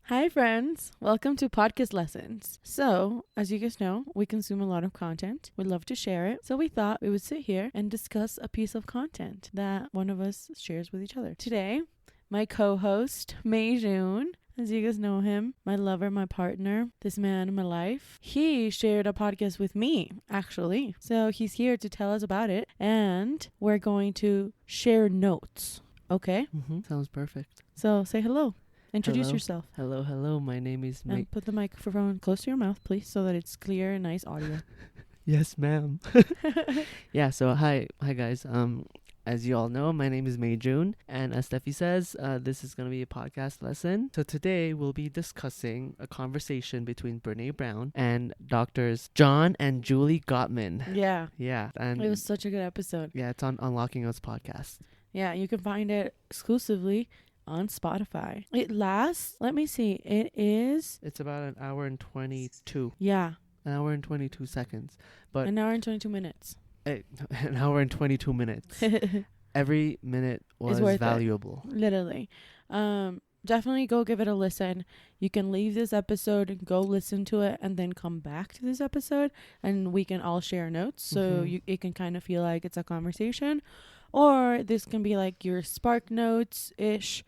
Hi friends, welcome to Podcast Lessons. So, as you guys know, we consume a lot of content. We love to share it. So we thought we would sit here and discuss a piece of content that one of us shares with each other. Today, my co-host, Mei June, as you guys know him, my lover, my partner, this man in my life, he shared a podcast with me, actually. So he's here to tell us about it, and we're going to share notes. Okay? Sounds perfect. So say hello. Introduce Hello. yourself. Hello. My name is And put the microphone close to your mouth, please, so that it's clear and nice audio. Yes, ma'am. Yeah. So hi guys. As you all know, my name is Mei June, and as Steffi says, this is gonna be a podcast lesson. So today we'll be discussing a conversation between Brené Brown and doctors John and Julie Gottman. Yeah. Yeah, and It was such a good episode. yeah, it's on Unlocking Us podcast. Yeah, you can find it exclusively on Spotify. It lasts, let me see, It's about an hour and 22. Yeah, An hour and 22 seconds. But an hour and 22 minutes. an hour and 22 minutes. Every minute was worth it. valuable. Literally. Definitely go give it a listen. You can leave this episode and go listen to it and then come back to this episode and we can all share notes. So it can kind of feel like it's a conversation. Or this can be like your spark notes-ish,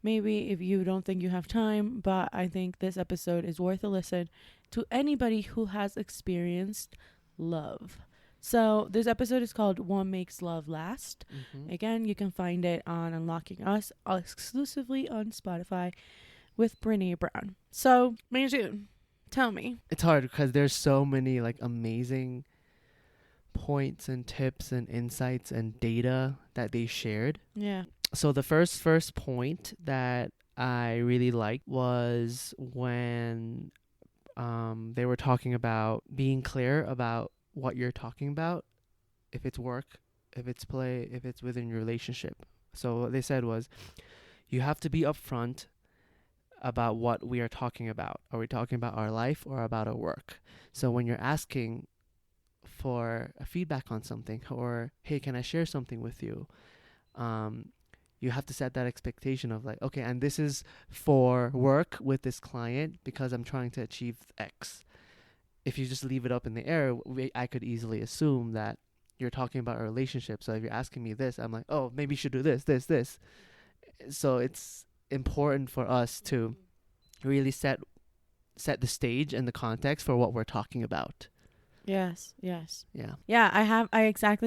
maybe if you don't think you have time. But I think this episode is worth a listen to anybody who has experienced love. So this episode is called What Makes Love Last. Again, you can find it on Unlocking Us, exclusively on Spotify with Brené Brown. So, June, tell me. It's hard because there's so many like amazing points and tips and insights and data that they shared. Yeah. So the first point that I really liked was when they were talking about being clear about what you're talking about, if it's work, if it's play, if it's within your relationship. So what they said was, you have to be upfront about what we are talking about. Are we talking about our life or about our work? So when you're asking for a feedback on something, or hey, can I share something with you? You have to set that expectation of like, okay, and this is for work with this client because I'm trying to achieve X. If you just leave it up in the air, I could easily assume that you're talking about a relationship. So if you're asking me this, I'm like, oh, maybe you should do this. So it's important for us to really set the stage and the context for what we're talking about. Yes. Yeah. Yeah, I have the exact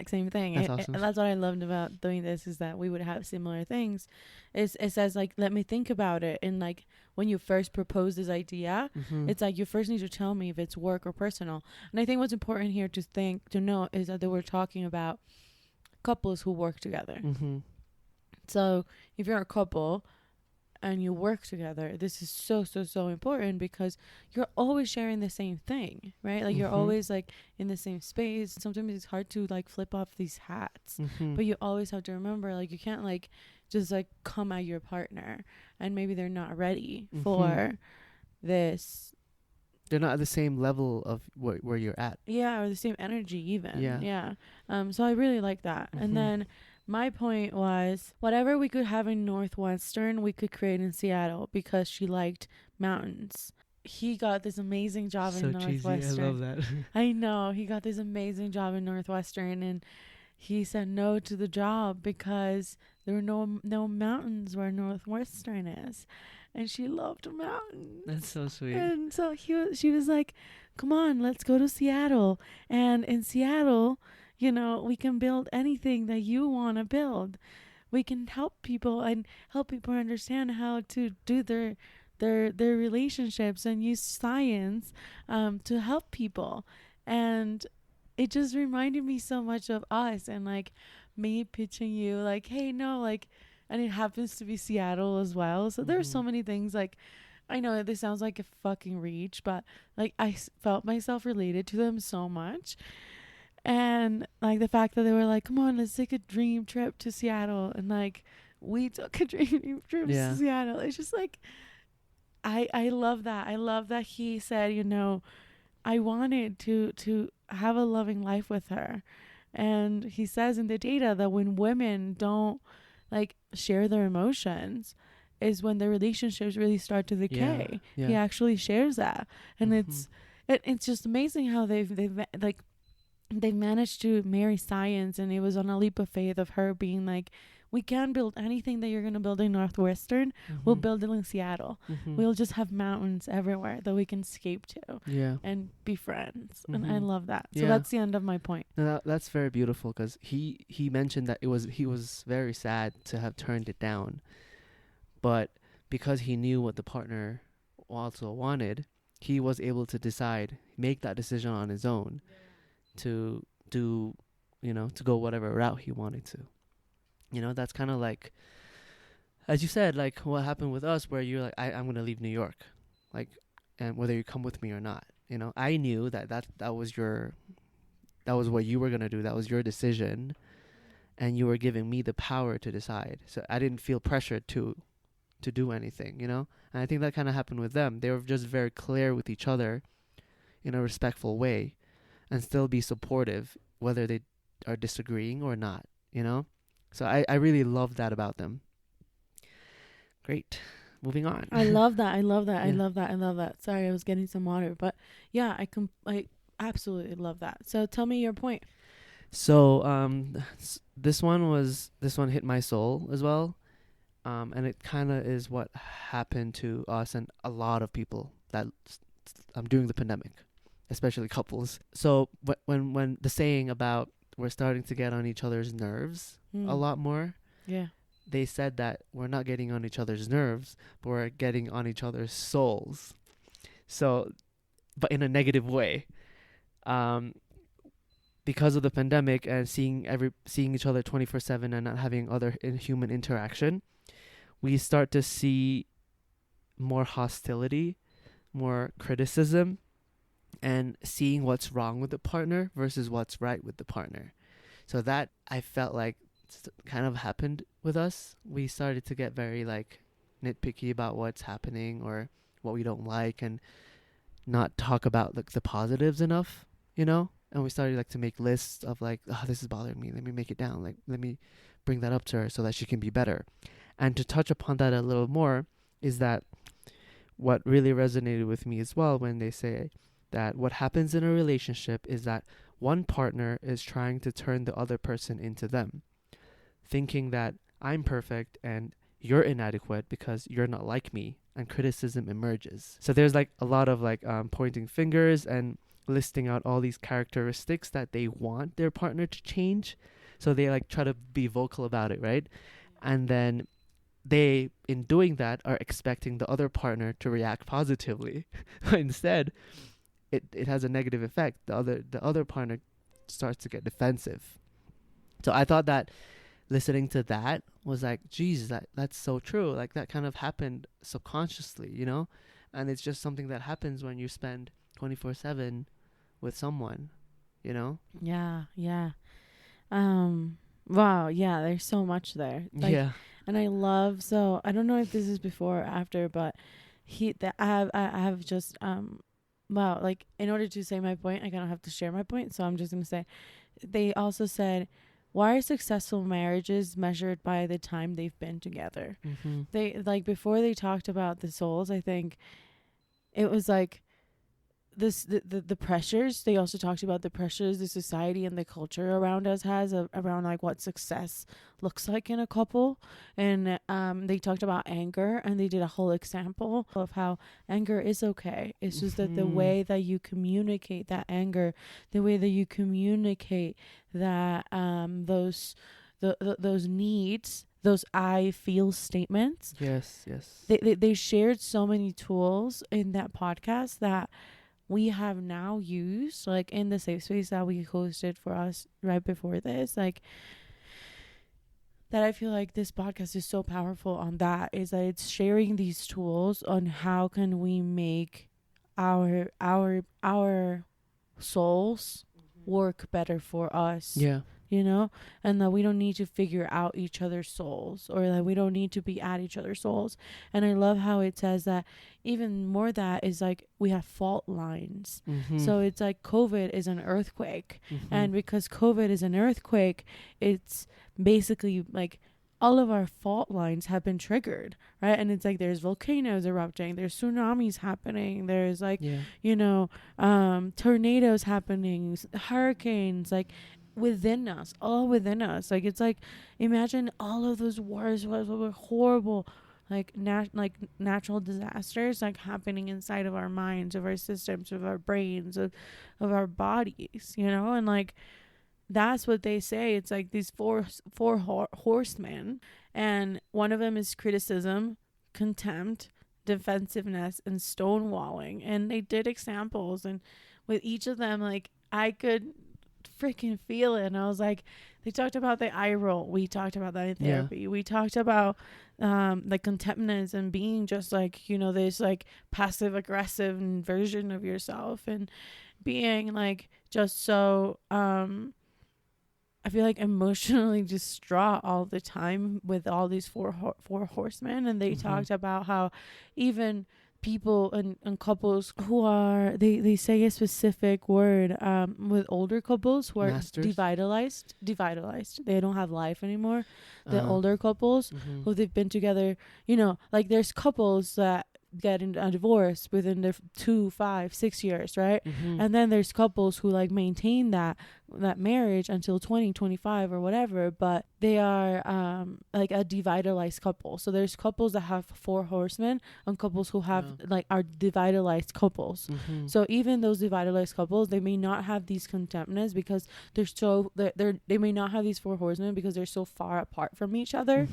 same thing. That's awesome. That's what I loved about doing this, is that we would have similar things. It says like, let me think about it. And like when you first propose this idea, it's like you first need to tell me if it's work or personal. And I think what's important here to know is that we're talking about couples who work together. So if you're a couple and you work together, this is so important because you're always sharing the same thing, right? Like you're always like in the same space. Sometimes it's hard to like flip off these hats, but you always have to remember, like, you can't like just like come at your partner and maybe they're not ready for this. They're not at the same level of where you're at. Yeah, or the same energy even. Yeah. So I really like that. And then my point was, whatever we could have in Northwestern, we could create in Seattle, because she liked mountains. He got this amazing job in Northwestern. Cheesy. I love that. I know. He got this amazing job in Northwestern, and he said no to the job because there were no mountains where Northwestern is. And she loved mountains. That's so sweet. And so she was like, come on, let's go to Seattle. And in Seattle, you know, we can build anything that you want to build. We can help people and help people understand how to do their relationships and use science to help people. And it just reminded me so much of us, and like me pitching you like, hey, no, like, and it happens to be Seattle as well. So there's so many things, like, I know this sounds like a fucking reach, but like I felt myself related to them so much. And like the fact that they were like, come on, let's take a dream trip to Seattle. And like we took a dream trip to Seattle. It's just like, I love that. I love that he said, you know, I wanted to have a loving life with her. And he says in the data that when women don't like share their emotions, is when the relationships really start to Yeah. decay. Yeah. He actually shares that, and Mhm. it's just amazing how they've like they managed to marry science, and it was on a leap of faith of her being like, we can build anything that you're going to build in Northwestern, we'll Mhm. build it in Seattle. Mhm. We'll just have mountains everywhere that we can escape to Yeah. and be friends. And I Mhm. love that. So Yeah. that's the end of my point. No, that's very beautiful because he mentioned that he was very sad to have turned it down, but because he knew what the partner also wanted, he was able to make that decision on his own to do, to go whatever route he wanted to. That's kind of like, as you said, like what happened with us, where you're like, I'm gonna leave New York, like, and whether you come with me or not. I knew that was what you were gonna do. That was your decision, and you were giving me the power to decide. So I didn't feel pressured to do anything. And I think that kind of happened with them. They were just very clear with each other in a respectful way, and still be supportive whether they are disagreeing or not. So I really love that about them. Great. Moving on. I love that. I love that. I Yeah. love that. I love that. Sorry, I was getting some water, but yeah, I absolutely love that. So tell me your point. So this one hit my soul as well, and it kind of is what happened to us and a lot of people that during the pandemic, especially couples. So when the saying about we're starting to get on each other's nerves a lot more, Yeah. they said that we're not getting on each other's nerves, but we're getting on each other's souls. So, but in a negative way. Because of the pandemic and seeing each other 24/7 and not having other human interaction, we start to see more hostility, more criticism, and seeing what's wrong with the partner versus what's right with the partner. So that, I felt like, kind of happened with us. We started to get very like nitpicky about what's happening or what we don't like, and not talk about like the positives enough, and we started like to make lists of like, oh, this is bothering me, let me make it down, like let me bring that up to her so that she can be better. And to touch upon that a little more, is that what really resonated with me as well, when they say that what happens in a relationship is that one partner is trying to turn the other person into them, thinking that I'm perfect and you're inadequate because you're not like me, and criticism emerges. So there's like a lot of like pointing fingers and listing out all these characteristics that they want their partner to change. So they like try to be vocal about it, right? And then they, in doing that, are expecting the other partner to react positively. Instead, it has a negative effect. The other partner starts to get defensive. So I thought that listening to that was like, geez, that's so true. Like that kind of happened subconsciously, and it's just something that happens when you spend 24/7 with someone, Yeah. Yeah. Wow. Yeah. There's so much there. Like, Yeah. and I love. So I don't know if this is before or after, but I have just wow. Like, in order to say my point, I kind of have to share my point. So I'm just gonna say, they also said, why are successful marriages measured by the time they've been together? Mhm. They, like, before they talked about the souls, I think it was like the pressures. They also talked about the pressures the society and the culture around us has around like what success looks like in a couple. And they talked about anger, and they did a whole example of how anger is okay. It's just that the Mhm. way that you communicate that anger, the way that you communicate that those needs, those I feel statements. Yes. Yes. They shared so many tools in that podcast that we have now used, like in the safe space that we hosted for us right before this, like, that I feel like this podcast is so powerful on that, is that it's sharing these tools on how can we make our souls work better for us, Yeah. and that we don't need to figure out each other's souls, or that we don't need to be at each other's souls. And I love how it says that even more, that is like we have fault lines. Mhm. So it's like COVID is an earthquake, Mhm. and because COVID is an earthquake, it's basically like all of our fault lines have been triggered, right? And it's like there's volcanoes erupting, there's tsunamis happening, there's like, Yeah. you know, tornadoes happening, hurricanes, like within us, all within us. Like it's like, imagine all of those wars were horrible, like like natural disasters like happening inside of our minds, of our systems, of our brains, of our bodies, you know. And like that's what they say. It's like these four horsemen, and one of them is criticism, contempt, defensiveness, and stonewalling. And they did examples, and with each of them, like I could freaking feel it. And I was like, they talked about the eye roll. We talked about that in therapy. Yeah. We talked about the contemptness and being just like, you know, this like passive aggressive version of yourself, and being like just so I feel like emotionally distraught all the time with all these four horsemen. And they talked about how even people and couples who are, they say a specific word with older couples who are devitalized. They don't have life anymore. The older couples who they've been together, you know, like there's couples that get a divorce within the 2, 5, 6 years, right? And then there's couples who like maintain that marriage until 2025 or whatever, but they are like a devitalized couple. So there's couples that have four horsemen and couples who have like are devitalized couples. So even those devitalized couples, they may not have these contemptness because they may not have these four horsemen because they're so far apart from each other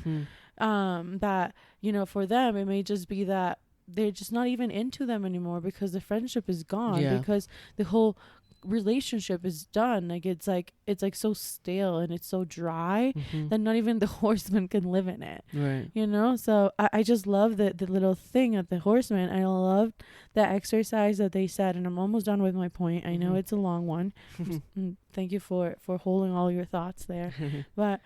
that, you know, for them it may just be that they're just not even into them anymore because the friendship is gone, because the whole relationship is done. Like it's like so stale and it's so dry that not even the horseman can live in it, right? You know. So I just love the little thing at the horseman. I love the exercise that they said, and I'm almost done with my point. I know it's a long one. Thank you for holding all your thoughts there. But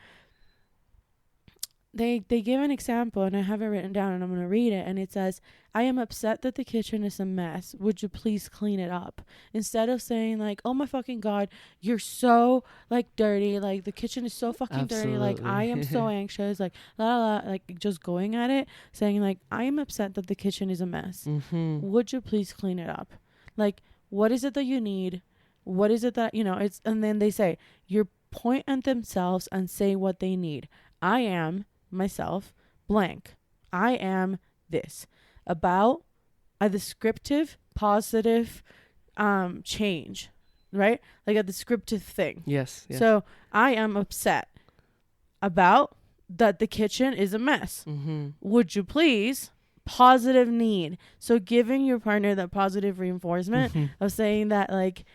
they give an example, and I have it written down, and I'm going to read it. And it says, I am upset that the kitchen is a mess. Would you please clean it up? Instead of saying like, oh my fucking God, you're so like dirty. Like the kitchen is so fucking dirty. Like I am so anxious. Like la la, like just going at it, saying like, I am upset that the kitchen is a mess. Would you please clean it up? Like, what is it that you need? What is it that, you know, it's, and then they say, you point at themselves and say what they need. I am myself blank. I am this, about a descriptive positive change, right? Like a descriptive thing. Yes. So I am upset about that the kitchen is a mess. Would you please positive need? So giving your partner that positive reinforcement of saying that like,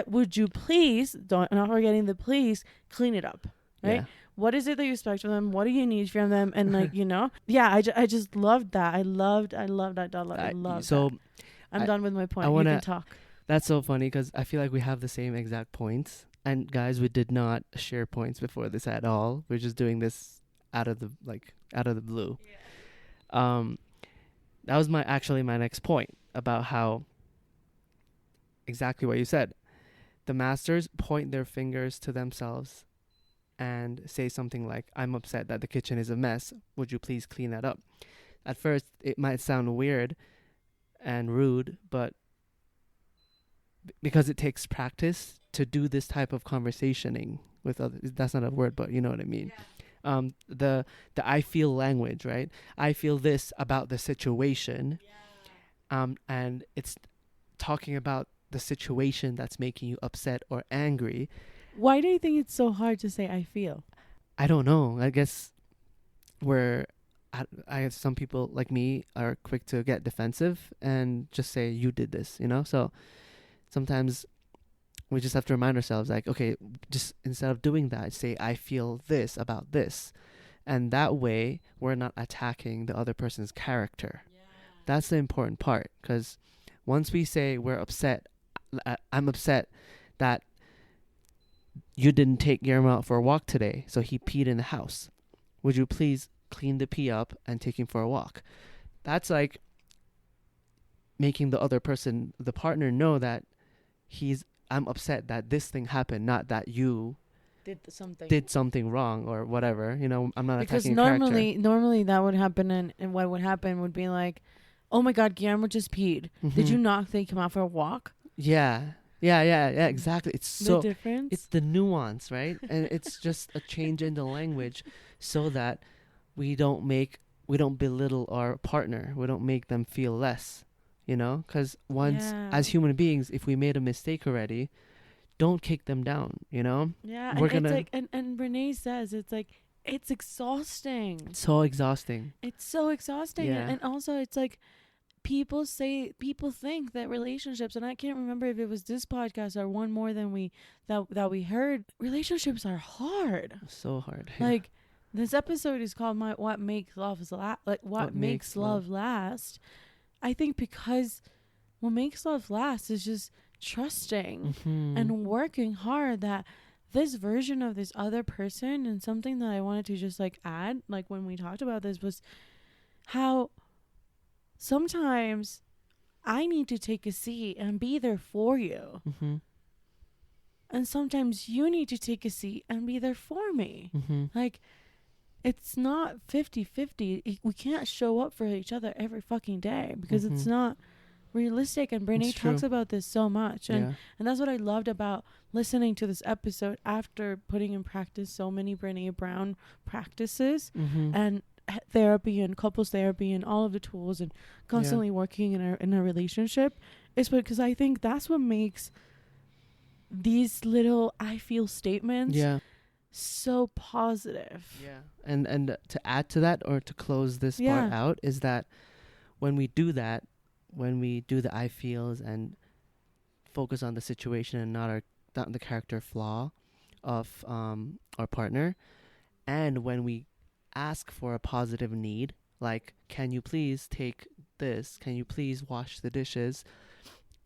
would you please, not forgetting the please, clean it up, right? What is it that you expect from them? What do you need from them? And like, you know, I just loved that. I loved that. I love so that. I'm done with my point. You can talk. That's so funny because I feel like we have the same exact points. And guys, we did not share points before this at all. We're just doing this out of the blue. Yeah. That was my next point about how exactly what you said. The masters point their fingers to themselves and say something like, I'm upset that the kitchen is a mess. Would you please clean that up? At first, it might sound weird and rude, but because it takes practice to do this type of conversationing with others, that's not a word, but you know what I mean. Yeah. The I feel language, right? I feel this about the situation. Yeah. And it's talking about the situation that's making you upset or angry. Why do you think it's so hard to say I feel? I don't know. I guess some people like me are quick to get defensive and just say you did this, you know? So sometimes we just have to remind ourselves like, okay, just instead of doing that, say I feel this about this. And that way we're not attacking the other person's character. Yeah. That's the important part, because once we say we're upset, I'm upset that you didn't take Guillermo out for a walk today, so he peed in the house. Would you please clean the pee up and take him for a walk? That's like making the other person, the partner, know that I'm upset that this thing happened, not that you did something wrong or whatever. You know, I'm not Because attacking a character. normally that would happen, and what would happen would be like, oh my God, Guillermo just peed. Did you not think him out for a walk? Yeah. Yeah, exactly. The difference? It's the nuance, right? And it's just a change in the language so that we don't belittle our partner. We don't make them feel less, you know? Cuz once as human beings, if we made a mistake already, don't kick them down, you know? Yeah, We're and going it's to like, and Brené says it's like, it's exhausting. so exhausting. It's so exhausting. Yeah. And also it's like, people think that relationships, and I can't remember if it was this podcast or one more than that we heard, relationships are hard. So hard. Like, this episode is called what makes love what makes love last. I think because what makes love last is just trusting and working hard that this version of this other person. And something that I wanted to just like add, like when we talked about this, was how sometimes I need to take a seat and be there for you. And sometimes you need to take a seat and be there for me. Like, it's not 50-50. We can't show up for each other every fucking day because it's not realistic. And Brené talks about this so much. And that's what I loved about listening to this episode after putting in practice so many Brené Brown practices and therapy and couples therapy and all of the tools and constantly working in a relationship, is because I think that's what makes these little I feel statements so positive. And to add to that, or to close this part out, is that when we do that, when we do the I feels and focus on the situation and not the character flaw of our partner, and when we ask for a positive need, like, can you please take this, can you please wash the dishes,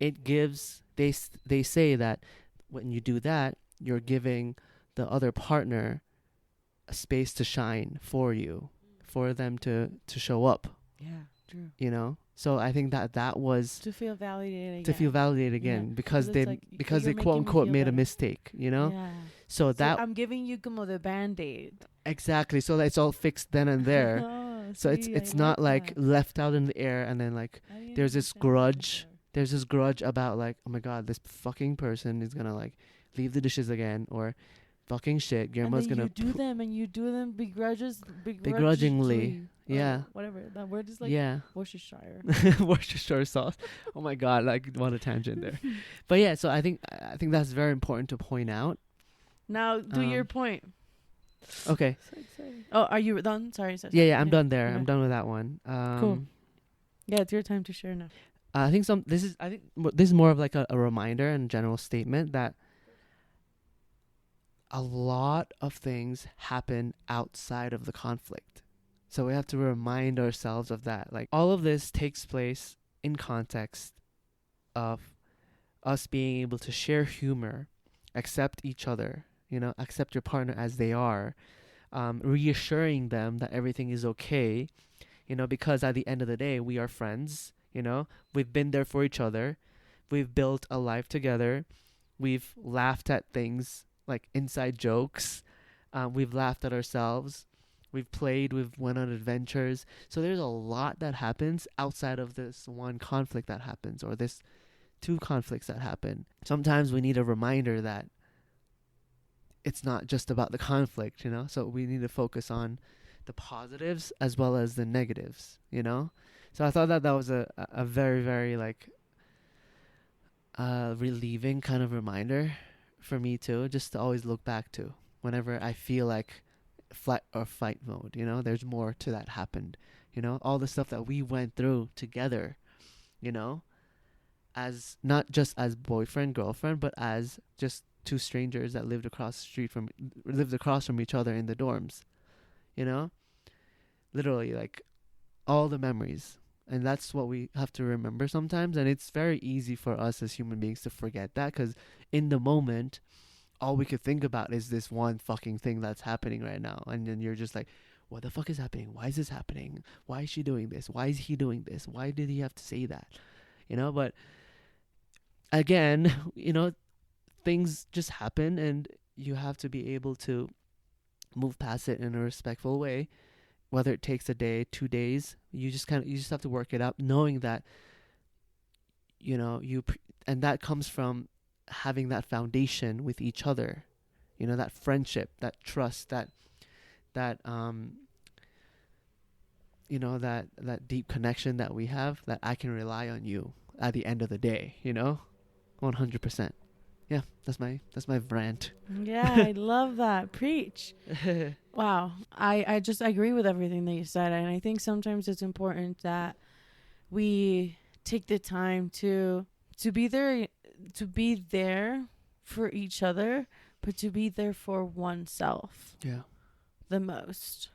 it gives, they say that when you do that, you're giving the other partner a space to shine for you, for them to show up. True. You know, so I think that was to feel validated again, because they quote unquote made a mistake, you know. So that I'm giving you como the band-aid. Exactly. So that it's all fixed then and there. So it's not like left out in the air, and then like there's this grudge. There's this grudge about like, oh my God, this fucking person is gonna like leave the dishes again, or fucking shit, Guillermo's gonna you do them begrudgingly. Yeah. Whatever. That word is like Worcestershire. Worcestershire sauce. Oh my God, like what a tangent there. But yeah, so I think that's very important to point out. Now do your point. Okay. So exciting. Oh, are you done? Sorry. Yeah, I'm done there. I'm done with that one. Cool. Yeah, it's your time to share now. I think this is more of like a reminder and general statement that a lot of things happen outside of the conflict. So we have to remind ourselves of that. Like, all of this takes place in context of us being able to share humor, accept each other, you know, accept your partner as they are, reassuring them that everything is okay, you know, because at the end of the day, we are friends, you know, we've been there for each other, we've built a life together, we've laughed at things like inside jokes, we've laughed at ourselves, we've played, we've went on adventures. So there's a lot that happens outside of this one conflict that happens, or this two conflicts that happen. Sometimes we need a reminder that it's not just about the conflict, you know? So we need to focus on the positives as well as the negatives, you know? So I thought that was a very, very like relieving kind of reminder for me too, just to always look back to whenever I feel like flight or fight mode, you know? There's more to that happened, you know? All the stuff that we went through together, you know? As not just as boyfriend, girlfriend, but as just two strangers that lived across from each other in the dorms, you know? Literally, like, all the memories. And that's what we have to remember sometimes. And it's very easy for us as human beings to forget that, because in the moment, all we could think about is this one fucking thing that's happening right now. And then you're just like, what the fuck is happening? Why is this happening? Why is she doing this? Why is he doing this? Why did he have to say that? You know, but again, you know, things just happen, and you have to be able to move past it in a respectful way, whether it takes a day, 2 days. You just have to work it out, knowing that and that comes from having that foundation with each other, that friendship, that trust, that deep connection that we have, that I can rely on you at the end of the day, 100%. Yeah, that's my rant. Yeah, I love that. Preach. Wow. I just agree with everything that you said. And I think sometimes it's important that we take the time to be there for each other, but to be there for oneself. Yeah. The most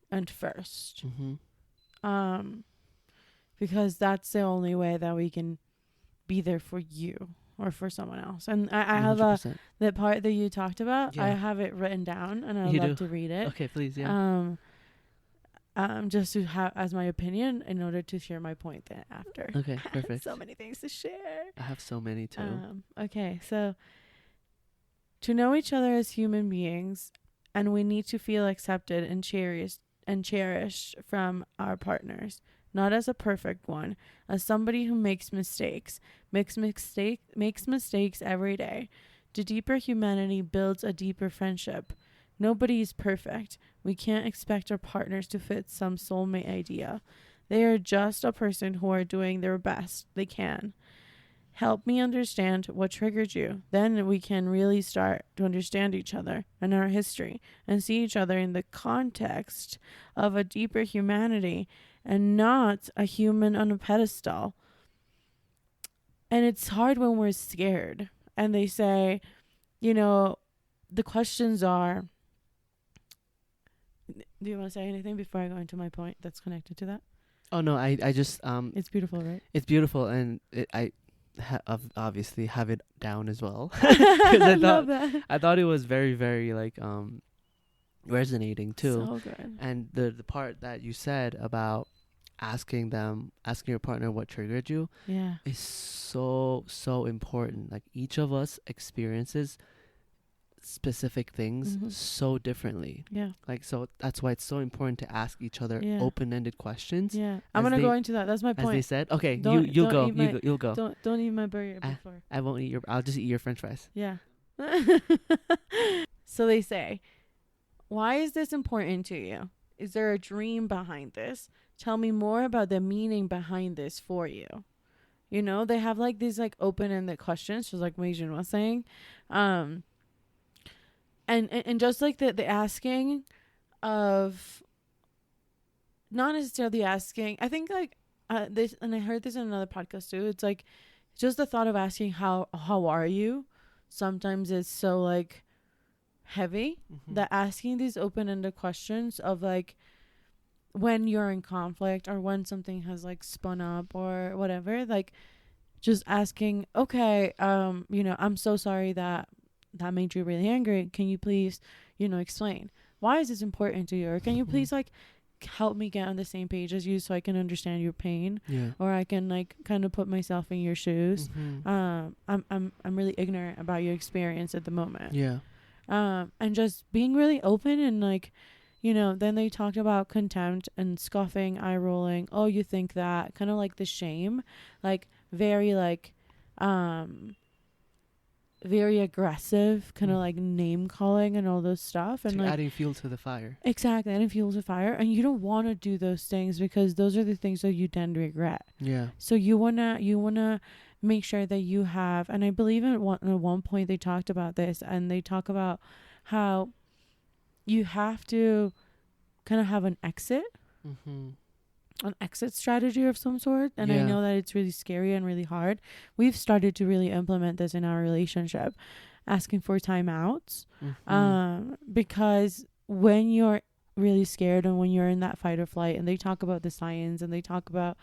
and first. Mm-hmm. Because that's the only way that we can be there for you or for someone else. And I have the part that you talked about, I have it written down, and I'd love to read it. Okay, please. Yeah. Just to have as my opinion in order to share my point then after. Okay, perfect. So many things to share. I have so many too. Okay, so to know each other as human beings, and we need to feel accepted and cherished from our partners, not as a perfect one, as somebody who makes mistakes every day. The deeper humanity builds a deeper friendship. Nobody is perfect. We can't expect our partners to fit some soulmate idea. They are just a person who are doing their best they can. Help me understand what triggered you. Then we can really start to understand each other and our history and see each other in the context of a deeper humanity and not a human on a pedestal. And it's hard when we're scared. And they say, the questions are... Do you want to say anything before I go into my point that's connected to that? Oh, no, I just... It's beautiful, right? It's beautiful, and I obviously have it down as well. I love that. I thought it was very, very, resonating, too. So good. And the part that you said about asking your partner what triggered you is so important. Like, each of us experiences specific things so differently. Yeah. So that's why it's so important to ask each other open-ended questions. Yeah. I'm going to go into that. That's my point. As they said. Okay, you'll go. You'll go. Don't eat my burger before. I won't eat I'll just eat your french fries. Yeah. So they say, why is this important to you? Is there a dream behind this? Tell me more about the meaning behind this for you. They have these open-ended questions, just like Meijin was saying. And just the asking of, not necessarily asking, I think this, and I heard this in another podcast too. It's just the thought of asking how are you sometimes is so heavy, that asking these open-ended questions of when you're in conflict or when something has spun up or whatever, just asking, okay, I'm so sorry that made you really angry. Can you please, explain why is this important to you? Or can you please help me get on the same page as you so I can understand your pain? Yeah. Or I can kind of put myself in your shoes. I'm really ignorant about your experience at the moment. Yeah. And just being really open and then they talked about contempt and scoffing, eye rolling. Oh, you think that? Kind of the shame, very very aggressive, kind of name calling and all those stuff, and adding fuel to the fire. Exactly, adding fuel to the fire. And you don't want to do those things because those are the things that you tend to regret. Yeah. So you wanna make sure that you have, and I believe at one point they talked about this, and they talk about how you have to kind of have an exit. An exit strategy of some sort. And I know that it's really scary and really hard. We've started to really implement this in our relationship, asking for timeouts. Because when you're really scared and when you're in that fight or flight, and they talk about the science and they talk about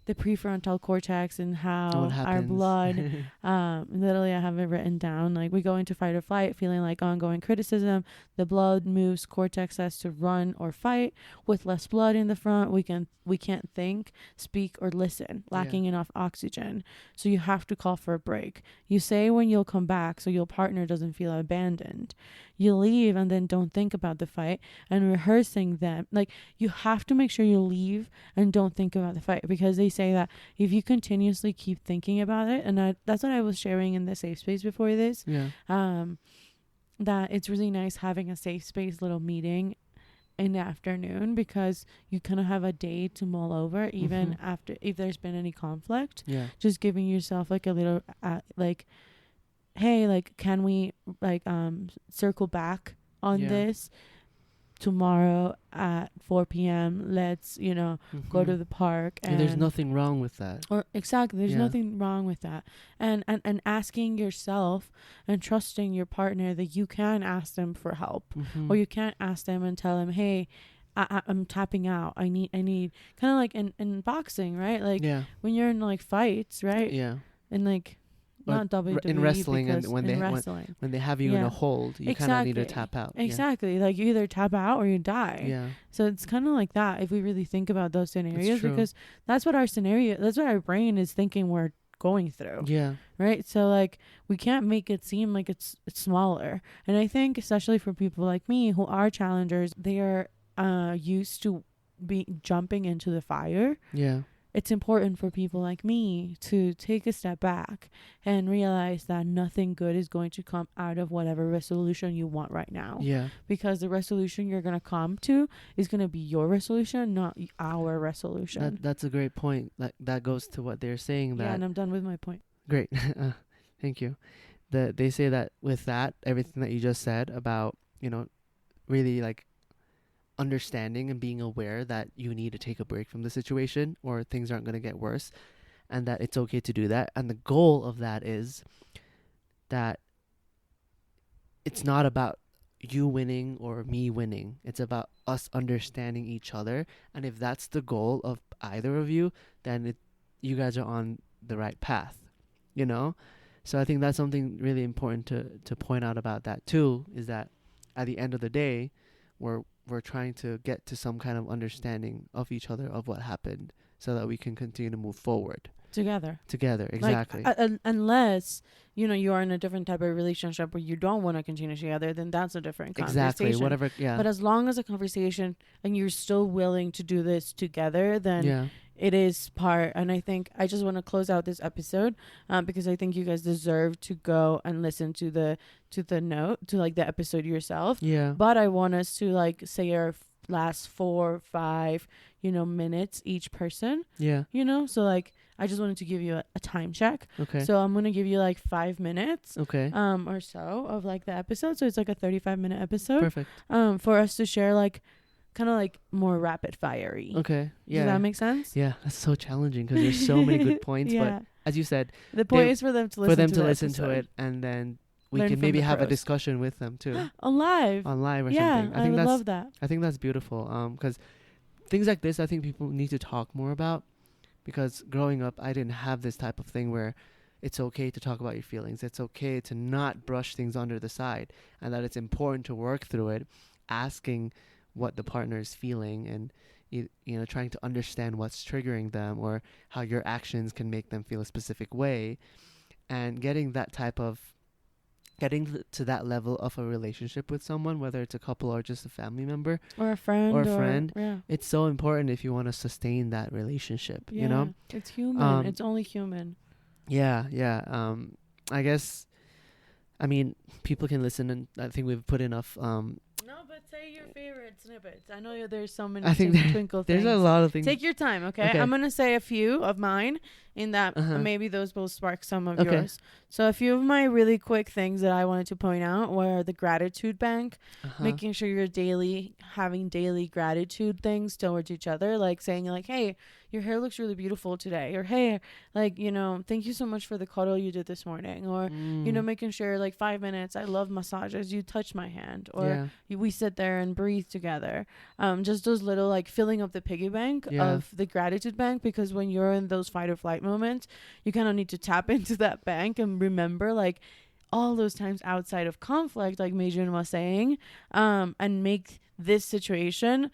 the prefrontal cortex and What how our happens? blood, literally I have it written down, like we go into fight or flight feeling like ongoing criticism. The blood moves cortex says to run or fight. With less blood in the front, we can't think, speak, or listen, lacking enough oxygen. So you have to call for a break. You say when you'll come back so your partner doesn't feel abandoned. You leave and then don't think about the fight and rehearsing them. Like, you have to make sure you leave and don't think about the fight, because they say that if you continuously keep thinking about it, and that's what I was sharing in the safe space before this, Yeah. that it's really nice having a safe space little meeting in the afternoon, because you kind of have a day to mull over, even after, if there's been any conflict. Yeah. Just giving yourself like a little like, hey, like, can we like circle back on this tomorrow at 4 p.m. Let's, go to the park. And there's nothing wrong with that. Or exactly, there's nothing wrong with that. And asking yourself and trusting your partner that you can ask them for help, or you can't ask them and tell them, hey, I'm tapping out. I need kind of like in boxing, right? Like when you're in like fights, right? Yeah. And like, not WWE, in wrestling, and when they have you in a hold, you kind of need to tap out. Exactly. Like, you either tap out or you die. Yeah. So it's kind of like that, if we really think about those scenarios, because that's what our brain is thinking we're going through. Yeah. Right. So like, we can't make it seem like it's smaller. And I think especially for people like me who are challengers, they are used to jumping into the fire. Yeah. It's important for people like me to take a step back and realize that nothing good is going to come out of whatever resolution you want right now. Yeah. Because the resolution you're going to come to is going to be your resolution, not our resolution. That's a great point. That goes to what they're saying. Yeah, and I'm done with my point. Great. Thank you. They say that with that, everything that you just said about, really like understanding and being aware that you need to take a break from the situation or things aren't going to get worse, and that it's okay to do that. And the goal of that is that it's not about you winning or me winning. It's about us understanding each other. And if that's the goal of either of you, then you guys are on the right path, So I think that's something really important to point out about that too, is that at the end of the day, we're trying to get to some kind of understanding of each other, of what happened, so that we can continue to move forward together. Exactly. Like, unless you are in a different type of relationship where you don't want to continue together, then that's a different conversation. Exactly. Whatever. Yeah. But as long as a conversation and you're still willing to do this together, then it is part. And I think I just want to close out this episode because I think you guys deserve to go and listen to the episode yourself. Yeah. But I want us to like say our last 4 or 5 minutes each person. Yeah. So like, I just wanted to give you a time check. Okay. So I'm going to give you like 5 minutes. Okay. Or so of like the episode. So it's like a 35-minute episode. Perfect. For us to share like kind of like more rapid fiery. Okay. Yeah. Does that make sense? Yeah. That's so challenging because there's so many good points. Yeah. But as you said, the point is for them to listen to it, and then we Learn can from maybe the have a pros. discussion with them too. On live or yeah, something. I would love that. I think that's beautiful. Because things like this, I think people need to talk more about. Because growing up, I didn't have this type of thing where it's okay to talk about your feelings. It's okay to not brush things under the side, and that it's important to work through it, asking what the partner is feeling, and trying to understand what's triggering them or how your actions can make them feel a specific way, and getting to that level of a relationship with someone, whether it's a couple or just a family member or a friend yeah. It's so important if you want to sustain that relationship. It's human. It's only human. Yeah. I guess, people can listen, and I think we've put enough. No, but say your favorite snippets. I know there's so many. I think twinkle things. There's a lot of things. Take your time, okay? I'm gonna say a few of mine, in that Uh-huh. maybe those will spark some of Okay. yours. So a few of my really quick things that I wanted to point out were the gratitude bank, Uh-huh. making sure you're having daily gratitude things towards each other, like saying like, hey, your hair looks really beautiful today, or hey, like, thank you so much for the cuddle you did this morning, or making sure like 5 minutes, I love massages, you touch my hand, or Yeah. we sit there and breathe together. Just those little like filling up the piggy bank Yeah. of the gratitude bank, because when you're in those fight or flight moments, you kind of need to tap into that bank and remember like all those times outside of conflict, like Meijun was saying, and make this situation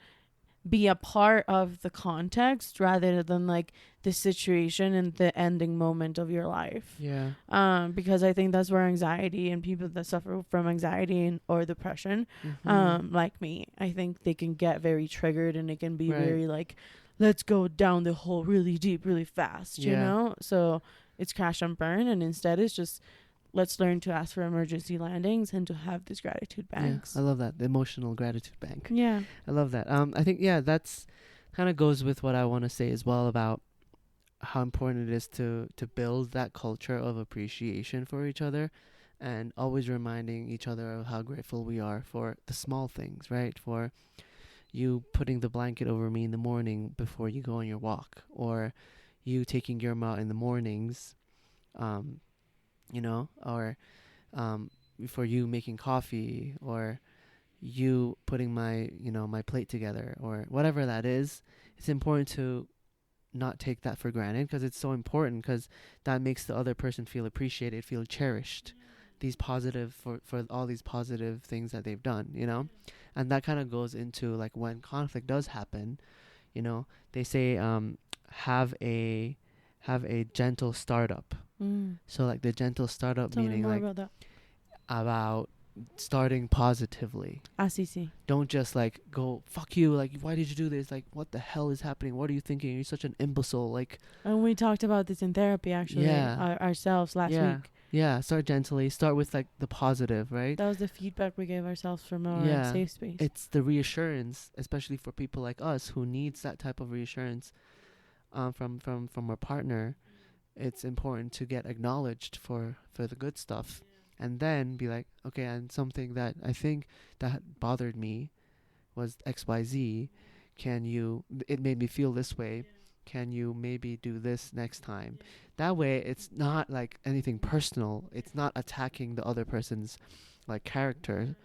be a part of the context rather than like the situation and the ending moment of your life. Yeah. Because I think that's where anxiety and people that suffer from anxiety or depression, like me, I think they can get very triggered and it can be Right. very like, let's go down the hole really deep, really fast, Yeah. So it's crash and burn, and instead it's just let's learn to ask for emergency landings and to have these gratitude Yeah. banks. I love that. The emotional gratitude bank. Yeah. I love that. I think that's kind of goes with what I want to say as well about how important it is to build that culture of appreciation for each other, and always reminding each other of how grateful we are for the small things, right? For you putting the blanket over me in the morning before you go on your walk, or you taking your out in the mornings, um, or for you making coffee, or you putting my plate together, or whatever that is. It's important to not take that for granted, because it's so important, because that makes the other person feel appreciated, feel cherished, these positive for all these positive things that they've done, and that kind of goes into like when conflict does happen, they say have a gentle startup. So like the gentle startup Tell me meaning more like about that. about starting positively. ACC. Don't just like go fuck you, like why did you do this, like what the hell is happening, what are you thinking, you're such an imbecile, like And we talked about this in therapy actually, ourselves last week. Yeah, start gently, start with like the positive, right? That was the feedback we gave ourselves from our Yeah, safe space. it's the reassurance, especially for people like us who needs that type of reassurance from our partner. It's important to get acknowledged for the good stuff, and then be like, okay, and something that I think that bothered me was XYZ. It made me feel this way. Can you maybe do this next time? That way it's not like anything personal. It's not attacking the other person's like character.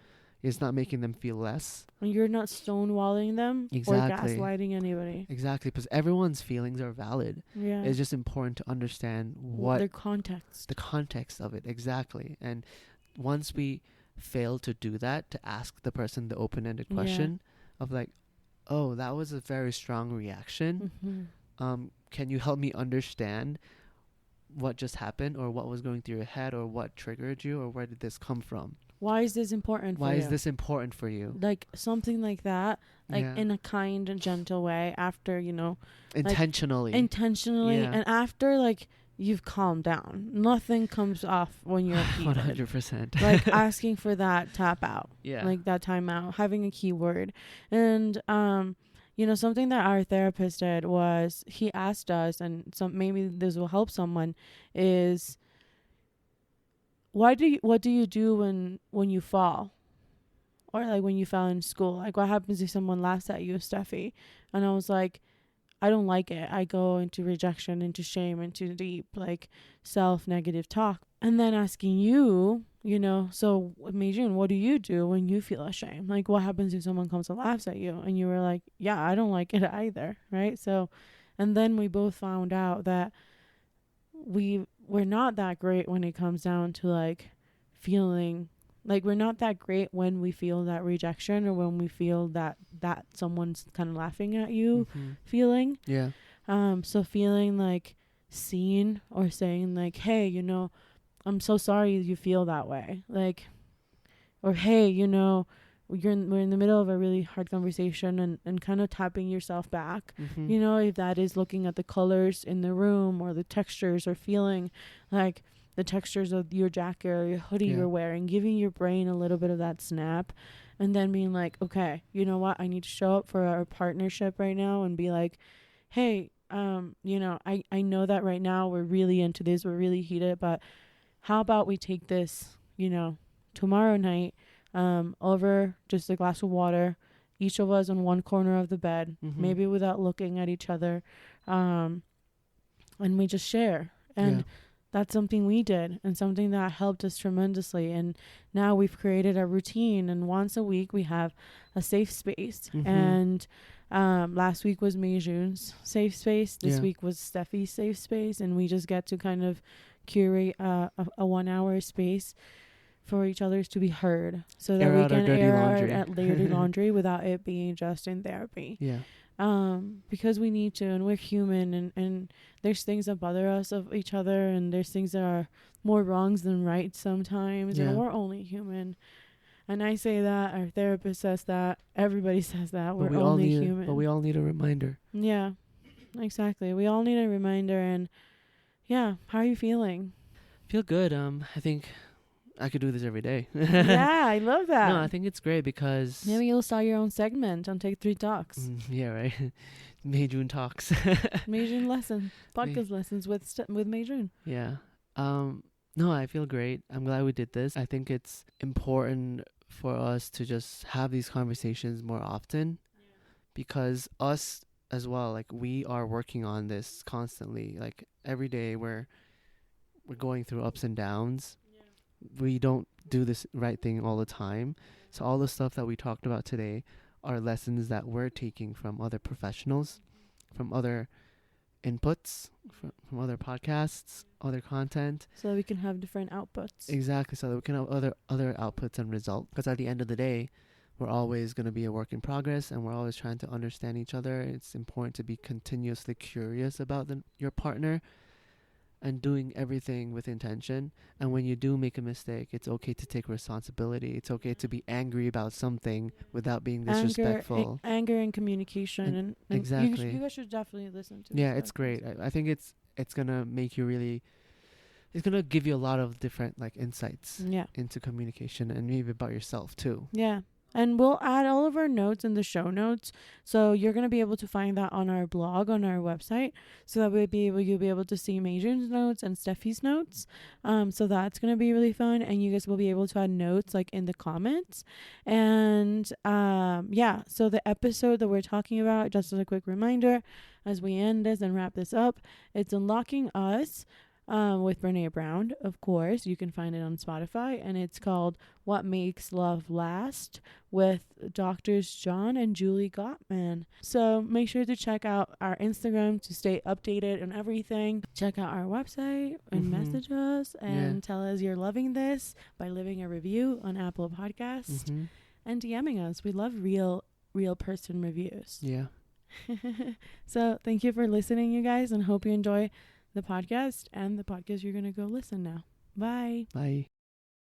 It's not making them feel less. And you're not stonewalling them Exactly. or gaslighting anybody. Exactly, because everyone's feelings are valid. Yeah. It's just important to understand their context. the context of it. Exactly. And once we fail to do that, to ask the person the open-ended question of like, oh, that was a very strong reaction. Can you help me understand what just happened, or what was going through your head, or what triggered you, or where did this come from? Why is this important for you? Why is this important for you? Like something like that, like in a kind and gentle way, after, intentionally. Intentionally. And after like you've calmed down. Nothing comes off when you're heated. 100%. Like asking for that tap out. Yeah. Like that time out, having a keyword. And something that our therapist did was he asked us, and maybe this will help someone, is what do you do when you fall? Or like when you fell in school? Like what happens if someone laughs at you, Steffi? And I was like, I don't like it. I go into rejection, into shame, into deep like self-negative talk. And then asking you, so Meijun, what do you do when you feel ashamed? Like what happens if someone comes and laughs at you? And you were like, yeah, I don't like it either, right? So, and then we both found out that we're not that great when it comes down to like feeling like we're not that great when we feel that rejection, or when we feel that someone's kind of laughing at you feeling. Yeah. So feeling like seen, or saying like, hey, I'm so sorry you feel that way. Like, or hey, we're in the middle of a really hard conversation, and kind of tapping yourself back. If that is looking at the colors in the room, or the textures, or feeling like the textures of your jacket or your hoodie you're wearing, giving your brain a little bit of that snap, and then being like, okay, you know what? I need to show up for our partnership right now and be like, hey, I know that right now we're really into this, we're really heated, but how about we take this, tomorrow night, over just a glass of water, each of us in one corner of the bed, maybe without looking at each other, and we just share. And that's something we did and something that helped us tremendously. And now we've created a routine, and once a week we have a safe space. And last week was Meijun's safe space. This week was Steffi's safe space. And we just get to kind of curate a 1 hour space for each other's to be heard, so that we can air our dirty laundry without it being just in therapy. Because we need to, and we're human, and there's things that bother us of each other, and there's things that are more wrongs than rights sometimes, and we're only human. And I say that, our therapist says that, everybody says that, we're only human. But we all need a reminder. Yeah, exactly. We all need a reminder. And how are you feeling? Feel good. I think I could do this every day. Yeah, I love that. No, I think it's great because maybe you'll start your own segment on Take 3 Talks. Yeah, right. Meijun Talks. Meijun lesson. Podcast lessons with Meijun. Yeah. No, I feel great. I'm glad we did this. I think it's important for us to just have these conversations more often, because us as well, like, we are working on this constantly. Like, every day we're going through ups and downs. We don't do this right thing all the time. So all the stuff that we talked about today are lessons that we're taking from other professionals, from other inputs, from other podcasts, other content. So that we can have different outputs. Exactly, so that we can have other outputs and results. Because at the end of the day, we're always going to be a work in progress, and we're always trying to understand each other. It's important to be continuously curious about your partner, and doing everything with intention. And when you do make a mistake, it's okay to take responsibility. It's okay to be angry about something without being disrespectful. Anger and communication. And exactly. You guys should definitely listen to this. It's great. I think it's going to make you really... It's going to give you a lot of different insights into communication, and maybe about yourself too. Yeah. And we'll add all of our notes in the show notes. So you're going to be able to find that on our blog, on our website. So that you'll be able to see Meijun's notes and Steffi's notes. So that's going to be really fun. And you guys will be able to add notes in the comments. And so the episode that we're talking about, just as a quick reminder, as we end this and wrap this up, it's Unlocking Us. With Brené Brown, of course. You can find it on Spotify, and it's called What Makes Love Last, with Doctors John and Julie Gottman. So make sure to check out our Instagram to stay updated on everything. Check out our website and message us and tell us you're loving this by leaving a review on Apple Podcasts and DMing us. We love real person reviews. Yeah. So thank you for listening, you guys, and hope you enjoy the podcast and the podcast you're going to go listen now. Bye. Bye.